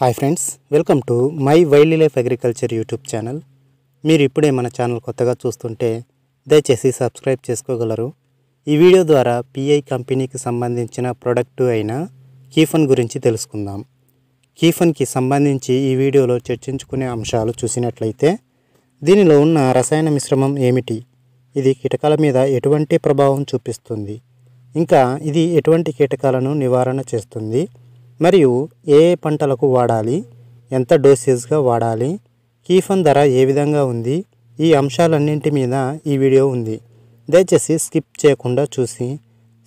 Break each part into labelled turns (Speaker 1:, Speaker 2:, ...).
Speaker 1: Hi friends, welcome to my wild life agriculture YouTube channel. మీరు ఇప్పుడే మన channel కొత్తగా చూస్తుంటే దయచేసి సబ్స్క్రైబ్ చేసుకోగలరు. ఈ వీడియో ద్వారా పిఐ కంపెనీకి సంబంధించిన ప్రోడక్ట్ అయిన కీఫన్ గురించి తెలుసుకుందాం. కీఫన్కి సంబంధించి ఈ వీడియోలో చర్చించుకునే అంశాలు చూసినట్లయితే, దీనిలో ఉన్న రసాయన మిశ్రమం ఏమిటి, ఇది కీటకాల మీద ఎటువంటి ప్రభావం చూపిస్తుంది, ఇంకా ఇది ఎటువంటి కీటకాలను నివారణ చేస్తుంది, మరియు ఏ పంటలకు వాడాలి, ఎంత డోసేజ్గా వాడాలి, కీఫన్ ధర ఏ విధంగా ఉంది, ఈ అంశాలన్నింటి మీద ఈ వీడియో ఉంది. దయచేసి స్కిప్ చేయకుండా చూసి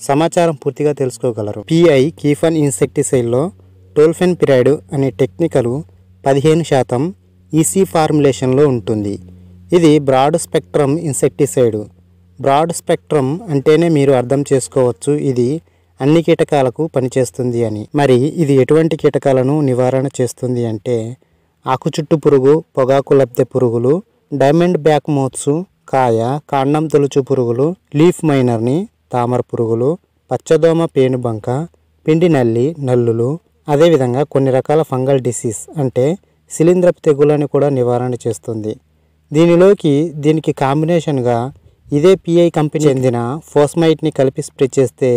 Speaker 1: సమాచారం పూర్తిగా తెలుసుకోగలరు. పిఐ కీఫన్ ఇన్సెక్టిసైడ్లో టోల్ఫెన్పిరైడ్ అనే టెక్నికల్ 15% ఈసీ ఫార్ములేషన్లో ఉంటుంది. ఇది broad spectrum insecticide. Broad spectrum అంటేనే మీరు అర్థం చేసుకోవచ్చు ఇది అన్ని కీటకాలకు పనిచేస్తుంది అని. మరి ఇది ఎటువంటి కీటకాలను నివారణ చేస్తుంది అంటే, ఆకుచుట్టు పురుగు, పొగాకు లబ్ధె పురుగులు, డైమండ్ బ్యాక్ మోత్స్, కాండం తొలుచు పురుగులు, లీఫ్ మైనర్ని, తామర పురుగులు, పచ్చదోమ పేనుబంక, పిండి నల్లి, నల్లులు, అదేవిధంగా కొన్ని రకాల ఫంగల్ డిసీజ్ అంటే శిలీంధ్రపు తెగులని కూడా నివారణ చేస్తుంది. దీనికి కాంబినేషన్గా ఇదే పిఐ కంపెనీ చెందిన ఫోస్మైట్ని కలిపి స్ప్రే చేస్తే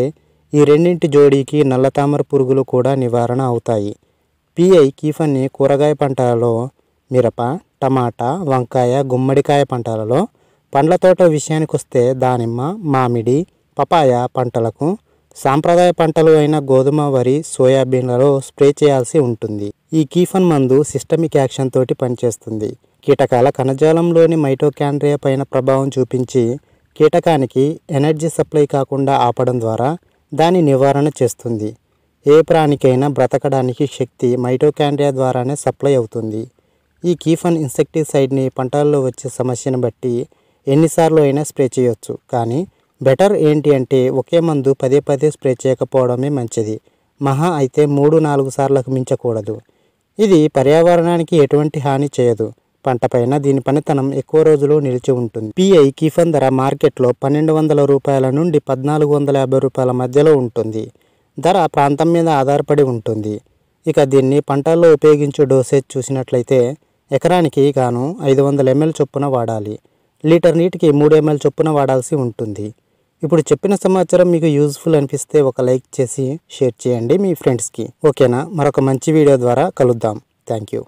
Speaker 1: ఈ రెండింటి జోడీకి నల్ల తామర పురుగులు కూడా నివారణ అవుతాయి. పిఐ కీఫన్ని కూరగాయ పంటలలో మిరప, టమాటా, వంకాయ, గుమ్మడికాయ పంటలలో, పండ్ల తోట విషయానికి వస్తే దానిమ్మ, మామిడి, పపాయ పంటలకు, సాంప్రదాయ పంటలు అయిన గోధుమ, వరి, సోయాబీన్లలో స్ప్రే చేయాల్సి ఉంటుంది. ఈ కీఫన్ మందు సిస్టమిక్ యాక్షన్ తోటి పనిచేస్తుంది. కీటకాల కణజాలంలోని మైటోకాండ్రియా పైన ప్రభావం చూపించి కీటకానికి ఎనర్జీ సప్లై కాకుండా ఆపడం ద్వారా దాని నివారణ చేస్తుంది. ఏ ప్రాణికైనా బ్రతకడానికి శక్తి మైటోకాండ్రియా ద్వారానే సప్లై అవుతుంది. ఈ కీఫన్ ఇన్సెక్టిసైడ్ని పంటల్లో వచ్చే సమస్యను బట్టి ఎన్నిసార్లు అయినా స్ప్రే చేయొచ్చు. కానీ బెటర్ ఏంటి అంటే ఒకే మందు పదే స్ప్రే చేయకపోవడమే మంచిది. మహా అయితే 3-4 సార్లకు మించకూడదు. ఇది పర్యావరణానికి ఎటువంటి హాని చేయదు. పంటపైన దీని పనితనం ఎక్కువ రోజులు నిలిచి ఉంటుంది. పిఐ కీఫన్ ధర మార్కెట్లో 1200 రూపాయల నుండి 1450 రూపాయల మధ్యలో ఉంటుంది. ధర ప్రాంతం మీద ఆధారపడి ఉంటుంది. ఇక దీన్ని పంటల్లో ఉపయోగించే డోసేజ్ చూసినట్లయితే ఎకరానికి గాను 500 ml చొప్పున వాడాలి. లీటర్ నీటికి 3 ml చొప్పున వాడాల్సి ఉంటుంది. ఇప్పుడు చెప్పిన సమాచారం మీకు యూజ్ఫుల్ అనిపిస్తే ఒక లైక్ చేసి షేర్ చేయండి మీ ఫ్రెండ్స్కి. ఓకేనా? మరొక మంచి వీడియో ద్వారా కలుద్దాం. Thank you.